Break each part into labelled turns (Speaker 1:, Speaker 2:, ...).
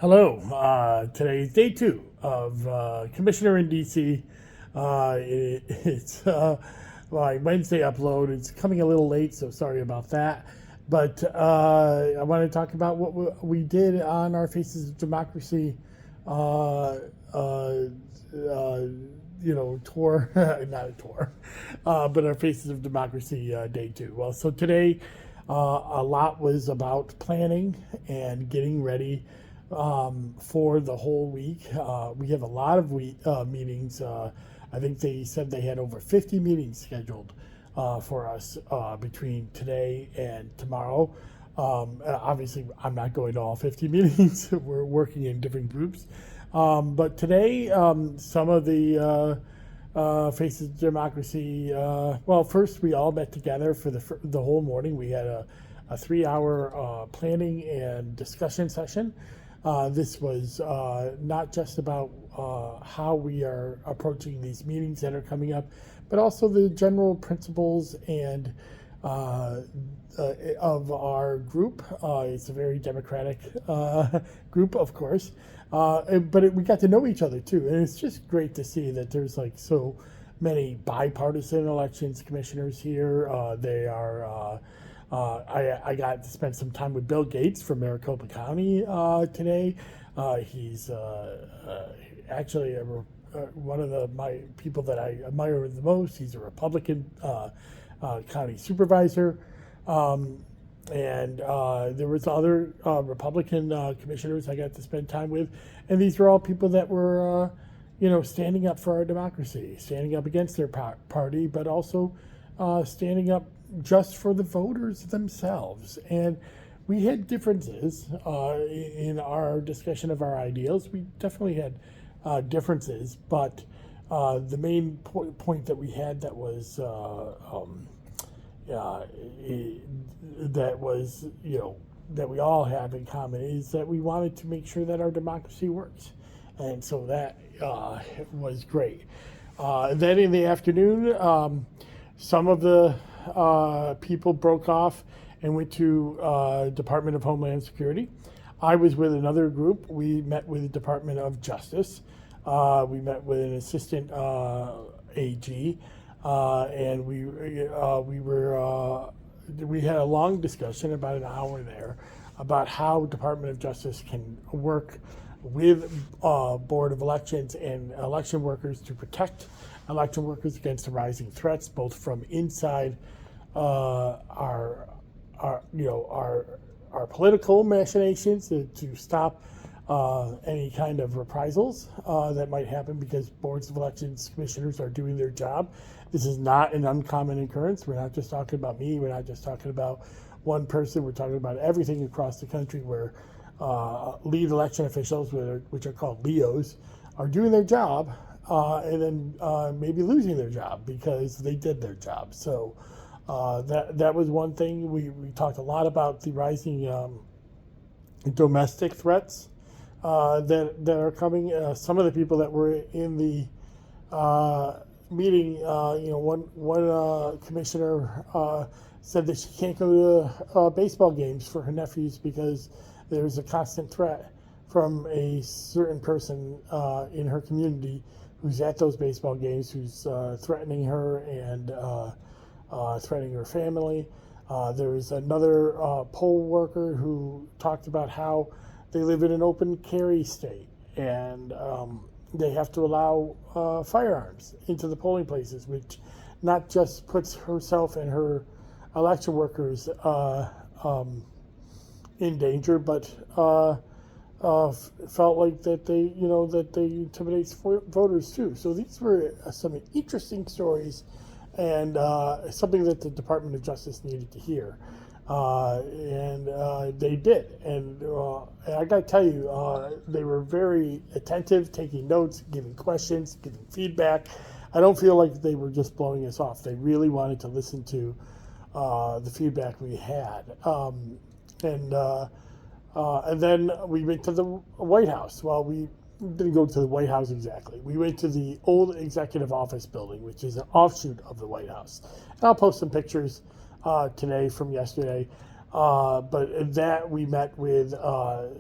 Speaker 1: Hello. Today is day 2 of Commissioner in DC. It's my Wednesday upload. It's coming a little late, so sorry about that. But I want to talk about what we did on our Faces of Democracy, uh, uh, tour, not a tour, but our Faces of Democracy day 2. Well, so today a lot was about planning and getting ready for the whole week. We have a lot of meetings. I think they said they had over 50 meetings scheduled for us between today and tomorrow. Obviously, I'm not going to all 50 meetings. We're working in different groups. But today, some of the Faces of Democracy, well, first we all met together for the whole morning. We had a 3-hour planning and discussion session. This was not just about how we are approaching these meetings that are coming up, but also the general principles and of our group. It's a very democratic group, of course, but we got to know each other too, and it's just great to see that there's like so many bipartisan elections commissioners here. They are. I got to spend some time with Bill Gates from Maricopa County today. He's actually one of my people that I admire the most. He's a Republican county supervisor. And there was other Republican commissioners I got to spend time with. And these were all people that were, standing up for our democracy, standing up against their party, but also standing up just for the voters themselves. And we had differences in our discussion of our ideals. We definitely had differences, but the main point that we had that was that we all have in common is that we wanted to make sure that our democracy works, and so that was great. Then in the afternoon, some of the people broke off and went to Department of Homeland Security. I was with another group. We met with the Department of Justice. We met with an assistant AG, and we had a long discussion, about an hour there, about how Department of Justice can work with Board of Elections and election workers to protect election workers against the rising threats, both from inside our political machinations to stop any kind of reprisals that might happen because boards of elections commissioners are doing their job. This is not an uncommon occurrence. We're not just talking about me. We're not just talking about one person. We're talking about everything across the country where lead election officials, which are called LEOs, are doing their job and then maybe losing their job because they did their job. So that was one thing. We talked a lot about the rising domestic threats that are coming. Some of the people that were in the meeting, one commissioner said that she can't go to baseball games for her nephews because there's a constant threat from a certain person in her community who's at those baseball games, who's threatening her and threatening her family. There was another poll worker who talked about how they live in an open carry state and they have to allow firearms into the polling places, which not just puts herself and her election workers in danger, but felt like that they intimidate voters too. So these were some interesting stories and something that the Department of Justice needed to hear. And they did. And I got to tell you, they were very attentive, taking notes, giving questions, giving feedback. I don't feel like they were just blowing us off. They really wanted to listen to the feedback we had. And then we went to the White House. Well, we didn't go to the White House exactly. We went to the old executive office building, which is an offshoot of the White House. And I'll post some pictures today from yesterday. But in that we met with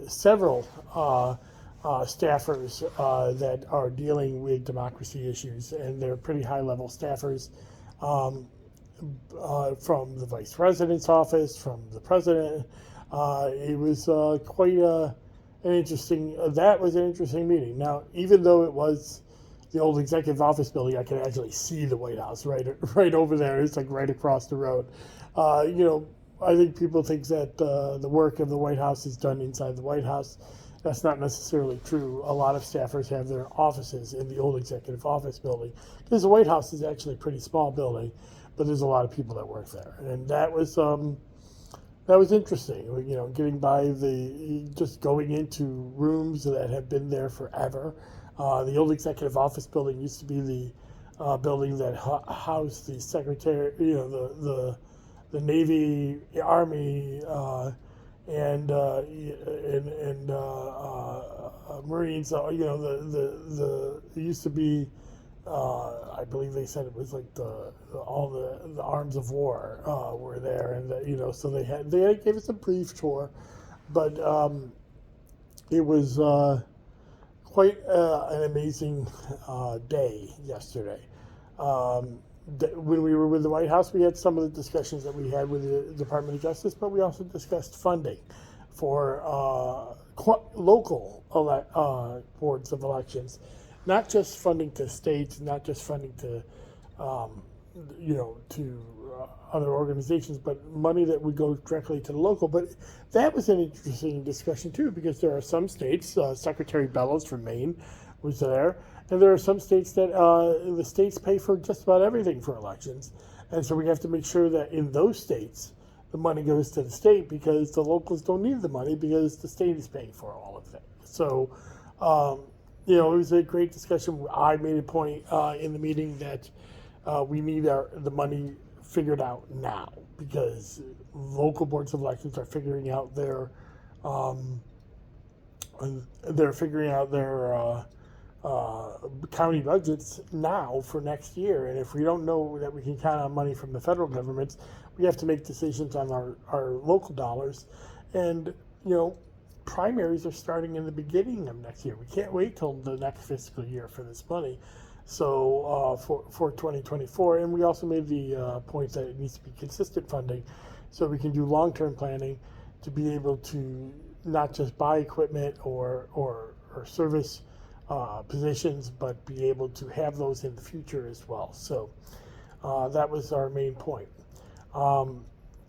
Speaker 1: several staffers that are dealing with democracy issues, and they're pretty high-level staffers. Um, from the vice president's office, from the president. It was quite an interesting. That was an interesting meeting. Now, even though it was the old executive office building, I could actually see the White House right over there. It's like right across the road. I think people think that the work of the White House is done inside the White House. That's not necessarily true. A lot of staffers have their offices in the old executive office building because the White House is actually a pretty small building, but there's a lot of people that work there, and that was interesting. Getting by just going into rooms that have been there forever. The old executive office building used to be the building that housed the secretary, the Navy, Army, and Marines. It used to be. I believe they said it was like all the arms of war were there, and so they gave us a brief tour, but it was quite an amazing day yesterday. When we were with the White House, we had some of the discussions that we had with the Department of Justice, but we also discussed funding for local boards of elections, not just funding to states, not just funding to other organizations, but money that would go directly to the local. But that was an interesting discussion too, because there are some states, Secretary Bellows from Maine was there, and there are some states that the states pay for just about everything for elections. And so we have to make sure that in those states, the money goes to the state, because the locals don't need the money because the state is paying for all of it. So, it was a great discussion. I made a point in the meeting that we need the money figured out now, because local boards of elections are figuring out their county budgets now for next year. And if we don't know that we can count on money from the federal government, we have to make decisions on our local dollars. And primaries are starting in the beginning of next year. We can't wait till the next fiscal year for this money. So for 2024, and we also made the point that it needs to be consistent funding, so we can do long-term planning to be able to not just buy equipment or service positions, but be able to have those in the future as well. So that was our main point.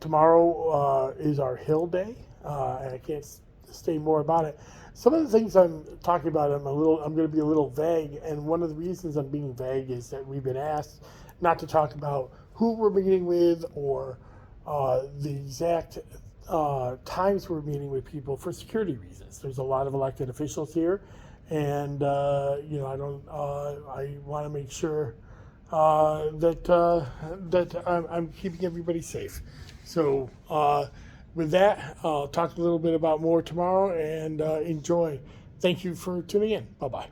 Speaker 1: Tomorrow is our Hill Day, and I can't say more about it. Some of the things I'm talking about, I'm going to be a little vague, and one of the reasons I'm being vague is that we've been asked not to talk about who we're meeting with or the exact times we're meeting with people for security reasons. There's a lot of elected officials here, and I want to make sure that I'm keeping everybody safe. So. With that, I'll talk a little bit about more tomorrow, and enjoy. Thank you for tuning in. Bye-bye.